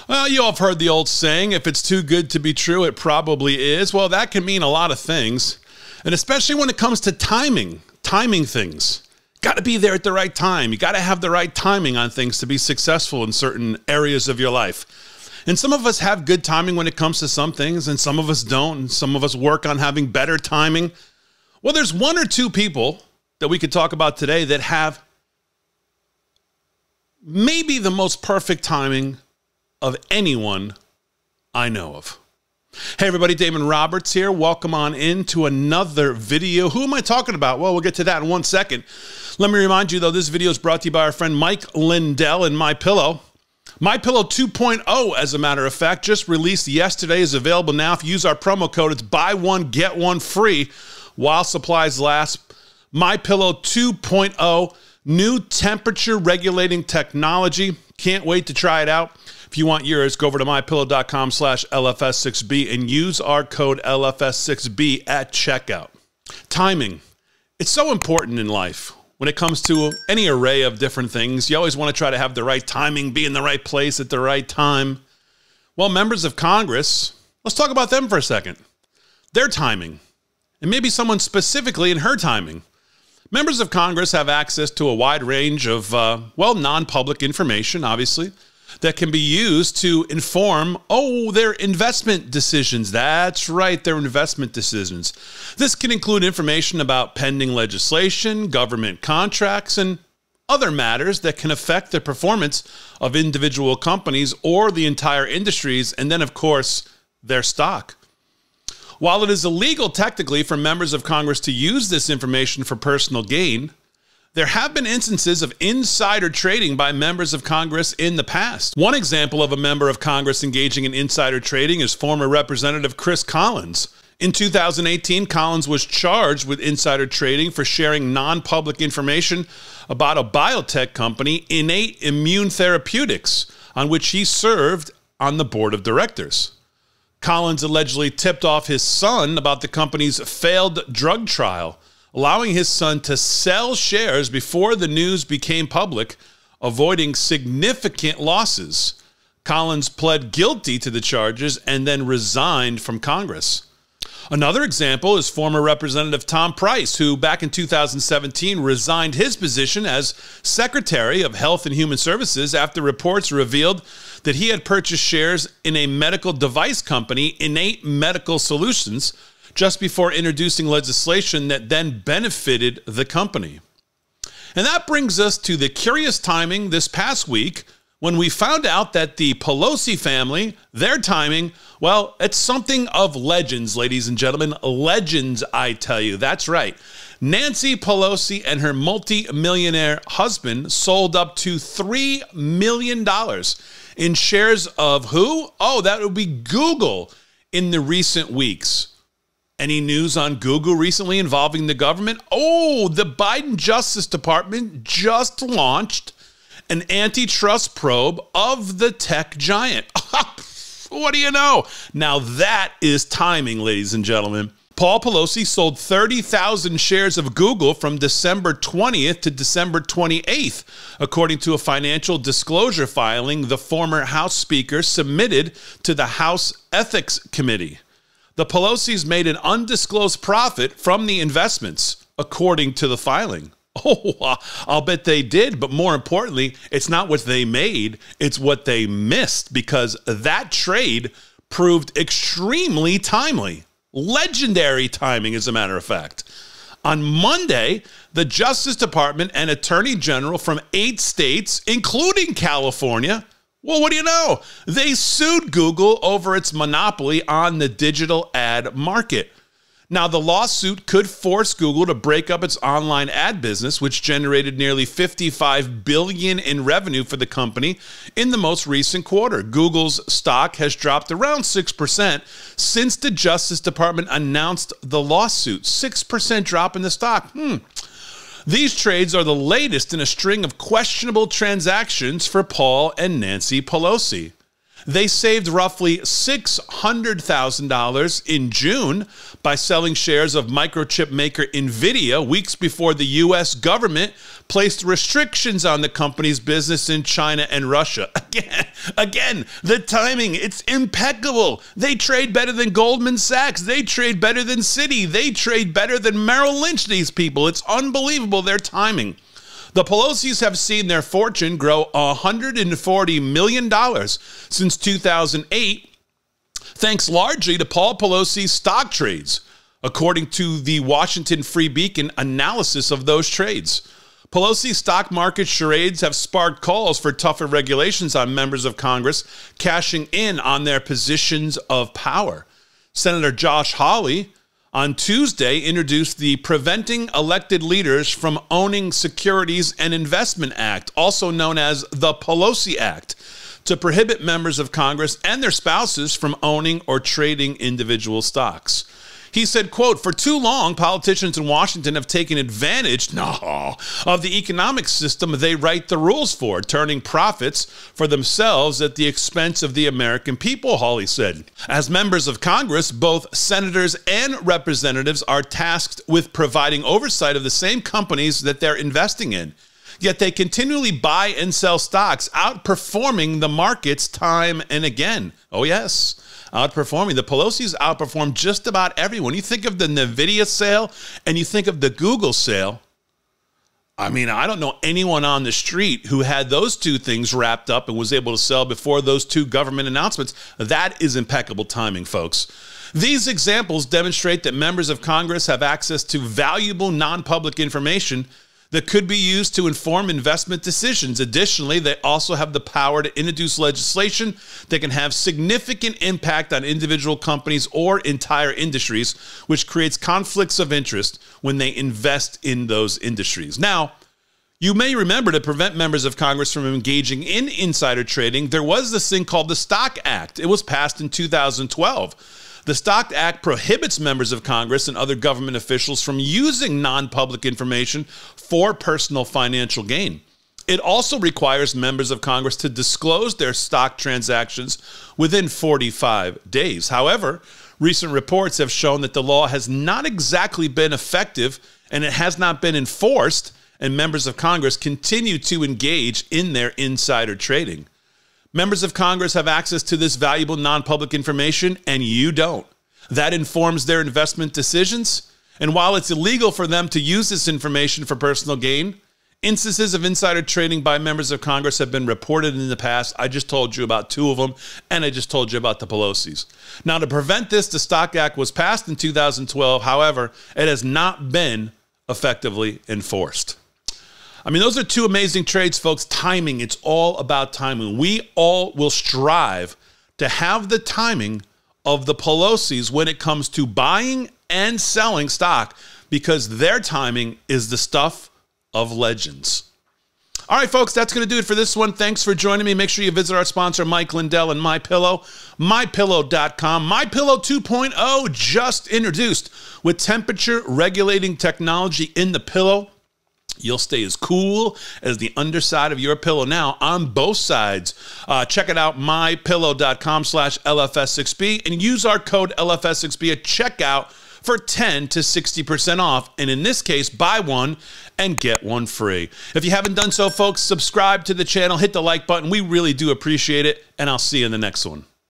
Well, you all have heard the old saying, if it's too good to be true, it probably is. Well, that can mean a lot of things, and especially when it comes to timing things. Got to be there at the right time. You got to have the right timing on things to be successful in certain areas of your life. And some of us have good timing when it comes to some things, and some of us don't, and some of us work on having better timing. Well, there's one or two people that we could talk about today that have maybe the most perfect timing of anyone I know of. Hey everybody, Damon Roberts here. Welcome on into another video. Who am I talking about? Well, we'll get to that in 1 second. Let me remind you though, this video is brought to you by our friend Mike Lindell and MyPillow. MyPillow 2.0, as a matter of fact, just released yesterday, is available now. If you use our promo code, it's buy one, get one free while supplies last. MyPillow 2.0, new temperature regulating technology. Can't wait to try it out. If you want yours, go over to mypillow.com/LFS6B and use our code LFS6B at checkout. Timing. It's so important in life. When it comes to any array of different things, you always want to try to have the right timing, be in the right place at the right time. Well, members of Congress, let's talk about them for a second. Their timing, and maybe someone specifically in her timing. Members of Congress have access to a wide range of, non-public information, obviously, that can be used to inform, their investment decisions. That's right, their investment decisions. This can include information about pending legislation, government contracts, and other matters that can affect the performance of individual companies or the entire industries, and then, of course, their stock. While it is illegal technically for members of Congress to use this information for personal gain, there have been instances of insider trading by members of Congress in the past. One example of a member of Congress engaging in insider trading is former Representative Chris Collins. In 2018, Collins was charged with insider trading for sharing non-public information about a biotech company, Innate Immune Therapeutics, on which he served on the board of directors. Collins allegedly tipped off his son about the company's failed drug trial, allowing his son to sell shares before the news became public, avoiding significant losses. Collins pled guilty to the charges and then resigned from Congress. Another example is former Representative Tom Price, who back in 2017 resigned his position as Secretary of Health and Human Services after reports revealed that he had purchased shares in a medical device company, Innate Medical Solutions, just before introducing legislation that then benefited the company. And that brings us to the curious timing this past week when we found out that the Pelosi family, their timing, well, it's something of legends, ladies and gentlemen. Legends, I tell you. That's right. Nancy Pelosi and her multi-millionaire husband sold up to $3 million in shares of who? Oh, that would be Google in the recent weeks. Any news on Google recently involving the government? Oh, the Biden Justice Department just launched an antitrust probe of the tech giant. What do you know? Now that is timing, ladies and gentlemen. Paul Pelosi sold 30,000 shares of Google from December 20th to December 28th, according to a financial disclosure filing the former House Speaker submitted to the House Ethics Committee. The Pelosi's made an undisclosed profit from the investments, according to the filing. Oh, I'll bet they did, but more importantly, it's not what they made, it's what they missed, because that trade proved extremely timely. Legendary timing, as a matter of fact. On Monday, the Justice Department and Attorney General from 8 states, including California, well, what do you know? They sued Google over its monopoly on the digital ad market. Now, the lawsuit could force Google to break up its online ad business, which generated nearly $55 billion in revenue for the company in the most recent quarter. Google's stock has dropped around 6% since the Justice Department announced the lawsuit. 6% drop in the stock. These trades are the latest in a string of questionable transactions for Paul and Nancy Pelosi. They saved roughly $600,000 in June by selling shares of microchip maker NVIDIA weeks before the U.S. government placed restrictions on the company's business in China and Russia. Again, the timing, it's impeccable. They trade better than Goldman Sachs. They trade better than Citi. They trade better than Merrill Lynch, these people. It's unbelievable, their timing. The Pelosi's have seen their fortune grow $140 million since 2008, thanks largely to Paul Pelosi's stock trades, according to the Washington Free Beacon analysis of those trades. Pelosi's stock market charades have sparked calls for tougher regulations on members of Congress cashing in on their positions of power. Senator Josh Hawley on Tuesday introduced the Preventing Elected Leaders from Owning Securities and Investment Act, also known as the Pelosi Act, to prohibit members of Congress and their spouses from owning or trading individual stocks. He said, quote, "For too long, politicians in Washington have taken advantage of the economic system they write the rules for, turning profits for themselves at the expense of the American people," Hawley said. As members of Congress, both senators and representatives are tasked with providing oversight of the same companies that they're investing in. Yet they continually buy and sell stocks, outperforming the markets time and again. Oh, yes. Outperforming. The Pelosi's outperformed just about everyone. You think of the NVIDIA sale and you think of the Google sale. I mean, I don't know anyone on the street who had those two things wrapped up and was able to sell before those two government announcements. That is impeccable timing, folks. These examples demonstrate that members of Congress have access to valuable non-public information that could be used to inform investment decisions. Additionally, they also have the power to introduce legislation that can have significant impact on individual companies or entire industries, which creates conflicts of interest when they invest in those industries. Now, you may remember, to prevent members of Congress from engaging in insider trading, there was this thing called the Stock Act. It was passed in 2012. The Stock Act prohibits members of Congress and other government officials from using non-public information for personal financial gain. It also requires members of Congress to disclose their stock transactions within 45 days. However, recent reports have shown that the law has not exactly been effective and it has not been enforced, and members of Congress continue to engage in their insider trading. Members of Congress have access to this valuable non-public information, and you don't. That informs their investment decisions. And while it's illegal for them to use this information for personal gain, instances of insider trading by members of Congress have been reported in the past. I just told you about two of them, and I just told you about the Pelosi's. Now, to prevent this, the Stock Act was passed in 2012. However, it has not been effectively enforced. I mean, those are two amazing trades, folks. Timing, it's all about timing. We all will strive to have the timing of the Pelosi's when it comes to buying and selling stock, because their timing is the stuff of legends. All right, folks, that's going to do it for this one. Thanks for joining me. Make sure you visit our sponsor, Mike Lindell and MyPillow, MyPillow.com. MyPillow 2.0 just introduced with temperature regulating technology in the pillow. You'll stay as cool as the underside of your pillow now on both sides. Check it out, mypillow.com/LFS6B, and use our code LFS6B at checkout for 10 to 60% off. And in this case, buy one and get one free. If you haven't done so, folks, subscribe to the channel, hit the like button. We really do appreciate it, and I'll see you in the next one.